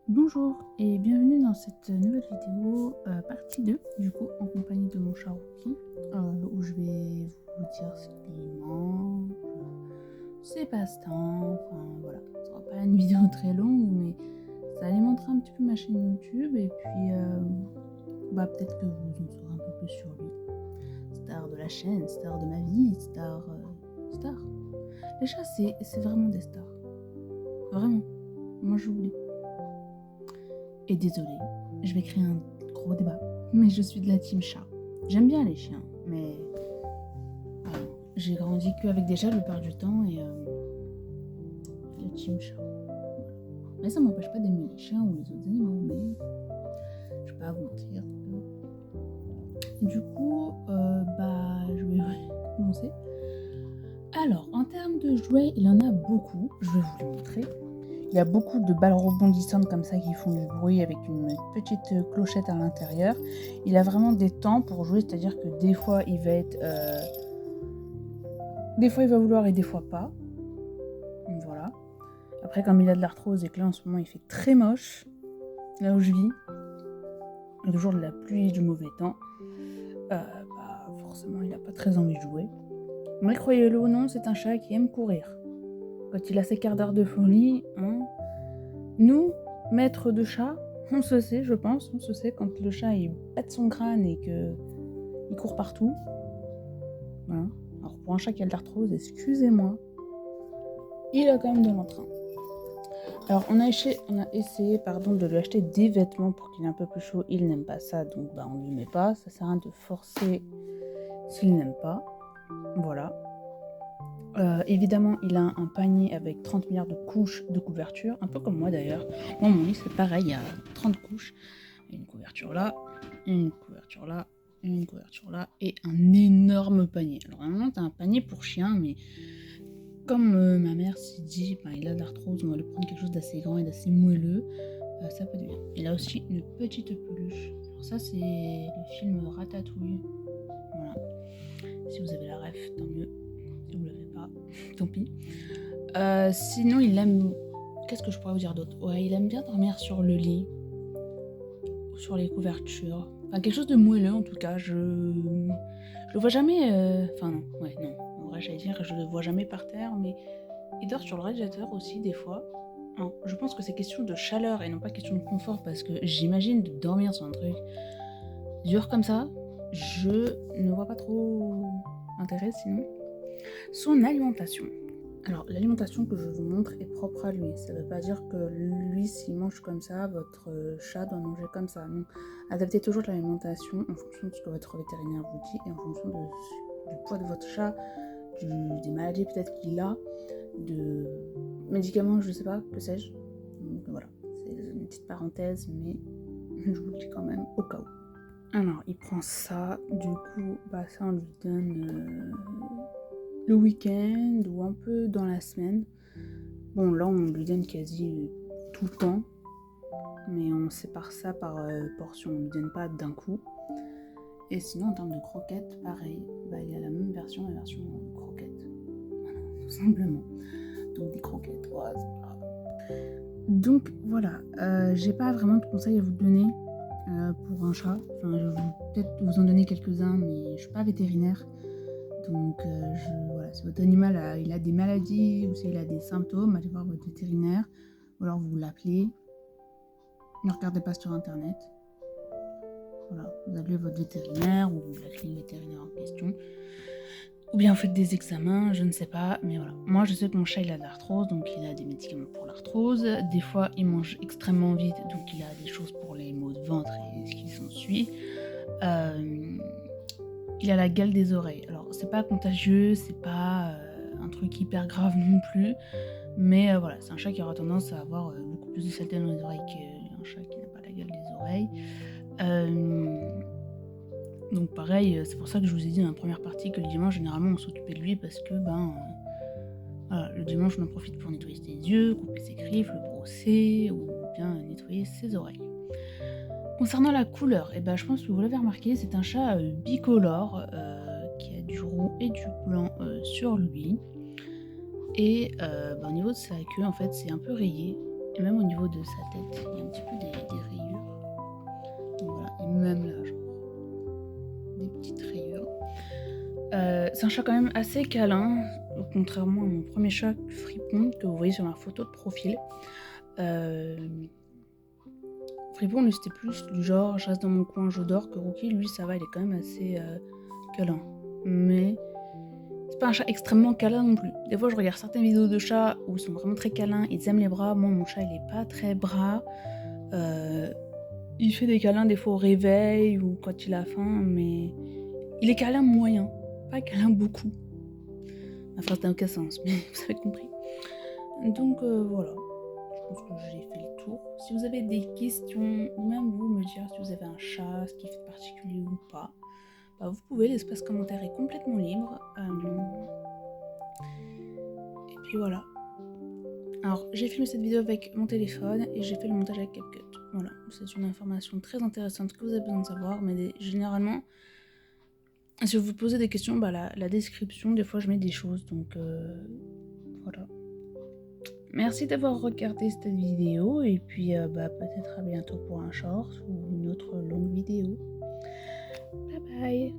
Bonjour et bienvenue dans cette nouvelle vidéo, partie 2, du coup, en compagnie de mon chat Rookie, où je vais vous dire ce qu'il mange, ses passe-temps, enfin voilà. Ce sera pas une vidéo très longue, mais ça alimentera un petit peu ma chaîne YouTube et puis peut-être que vous en saurez un peu plus sur lui. Star de la chaîne, star de ma vie, star. Les chats, c'est vraiment des stars. Vraiment. Moi, j'oublie. Et désolée, je vais créer un gros débat, mais je suis de la team chat. J'aime bien les chiens, mais j'ai grandi qu'avec des chats la plupart du temps et la team chat. Mais ça m'empêche pas d'aimer les chiens ou les autres animaux, mais je vais pas vous mentir. Du coup, je vais commencer. Alors, en termes de jouets, il y en a beaucoup, je vais vous les montrer. Il y a beaucoup de balles rebondissantes comme ça qui font du bruit avec une petite clochette à l'intérieur. Il a vraiment des temps pour jouer, c'est-à-dire que des fois il va être... Des fois il va vouloir et des fois pas. Voilà. Après comme il a de l'arthrose et que là en ce moment il fait très moche, là où je vis, le jour de la pluie, du mauvais temps, forcément il n'a pas très envie de jouer. Mais croyez-le ou non, c'est un chat qui aime courir. Quand il a ses quarts d'heure de folie, nous, maîtres de chat, on se sait, je pense, on se sait quand le chat il pète son crâne et qu'il court partout. Voilà. Alors pour un chat qui a de l'arthrose, excusez-moi, il a quand même de l'entrain. Alors on a essayé de lui acheter des vêtements pour qu'il ait un peu plus chaud. Il n'aime pas ça, donc on lui met pas. Ça sert à rien de forcer s'il n'aime pas. Voilà. Évidemment, il a un panier avec 30 milliards de couches de couverture, un peu comme moi d'ailleurs. Moi, mon lit, c'est pareil, il y a 30 couches. Une couverture là, une couverture là, une couverture là, et un énorme panier. Alors, normalement, t'as un panier pour chien, mais comme ma mère s'est dit, il a de l'arthrose, on va lui prendre quelque chose d'assez grand et d'assez moelleux, ça peut être bien. Il a aussi une petite peluche. Alors, ça, c'est le film Ratatouille. Voilà. Si vous avez la ref, tant mieux. Si vous l'avez pas, tant pis. Sinon, il aime... Qu'est-ce que je pourrais vous dire d'autre? Ouais, il aime bien dormir sur le lit, ou sur les couvertures. Enfin, quelque chose de moelleux en tout cas. Je le vois jamais... Enfin non, en vrai j'allais dire, je le vois jamais par terre, mais il dort sur le radiateur aussi des fois. Alors, je pense que c'est question de chaleur et non pas question de confort, parce que j'imagine de dormir sur un truc dur comme ça, je ne vois pas trop l'intérêt sinon. Son alimentation. Alors, l'alimentation que je vous montre est propre à lui. Ça ne veut pas dire que lui, s'il mange comme ça, votre chat doit manger comme ça. Non. Adaptez toujours l'alimentation en fonction de ce que votre vétérinaire vous dit et en fonction du poids de votre chat, des maladies peut-être qu'il a, de médicaments, je ne sais pas, que sais-je. Donc voilà, c'est une petite parenthèse, mais je vous le dis quand même au cas où. Alors, il prend ça, du coup, ça on lui donne le week-end ou un peu dans la semaine. Bon, là, on lui donne quasi tout le temps, mais on sépare ça par portion, on ne lui donne pas d'un coup. Et sinon, en termes de croquettes, pareil, il y a la même version, la version croquettes. Voilà, tout simplement. Donc des croquettes, Donc voilà, j'ai pas vraiment de conseils à vous donner pour un chat. Enfin, je vais peut-être vous en donner quelques-uns, mais je suis pas vétérinaire. Donc voilà, si votre animal il a des maladies ou s'il a des symptômes, allez voir votre vétérinaire. Ou alors vous l'appelez. Ne regardez pas sur internet. Voilà, vous appelez votre vétérinaire ou la clinique vétérinaire en question. Ou bien vous faites des examens, je ne sais pas, mais voilà. Moi je sais que mon chat il a de l'arthrose, donc il a des médicaments pour l'arthrose. Des fois il mange extrêmement vite, donc il a des choses pour les maux de ventre et ce qui s'ensuit. Il a la gale des oreilles. Alors c'est pas contagieux, c'est pas un truc hyper grave non plus, mais voilà, c'est un chat qui aura tendance à avoir beaucoup plus de saleté dans les oreilles qu'un chat qui n'a pas la gale des oreilles. Donc pareil, c'est pour ça que je vous ai dit dans la première partie que le dimanche, généralement, on s'occupait de lui parce que, voilà, le dimanche, on en profite pour nettoyer ses yeux, couper ses griffes, le brosser ou bien nettoyer ses oreilles. Concernant la couleur, je pense que vous l'avez remarqué, c'est un chat bicolore qui a du roux et du blanc sur lui. Et au niveau de sa queue, en fait, c'est un peu rayé. Et même au niveau de sa tête, il y a un petit peu des rayures. Donc voilà, et même là, genre, des petites rayures. C'est un chat quand même assez câlin, contrairement à mon premier chat Fripon que vous voyez sur ma photo de profil. Fripon, lui, c'était plus du genre je reste dans mon coin, je dors, que Rookie, lui, ça va, il est quand même assez câlin. Mais c'est pas un chat extrêmement câlin non plus. Des fois, je regarde certaines vidéos de chats où ils sont vraiment très câlins, ils aiment les bras. Moi, mon chat, il est pas très bras. Il fait des câlins des fois au réveil ou quand il a faim, mais il est câlin moyen, pas câlin beaucoup. Ma phrase n'a aucun sens, mais vous avez compris. Donc voilà, je pense que j'ai fait le tour. Si vous avez des questions, ou même vous me dire si vous avez un chat, ce qui fait de particulier ou pas, bah vous pouvez, l'espace commentaire est complètement libre. Et puis voilà. Alors, j'ai filmé cette vidéo avec mon téléphone et j'ai fait le montage avec CapCut. Voilà, c'est une information très intéressante que vous avez besoin de savoir, mais généralement, si vous vous posez des questions, bah la description, des fois je mets des choses, donc voilà. Merci d'avoir regardé cette vidéo et puis bah, peut-être à bientôt pour un short ou une autre longue vidéo. Bye bye.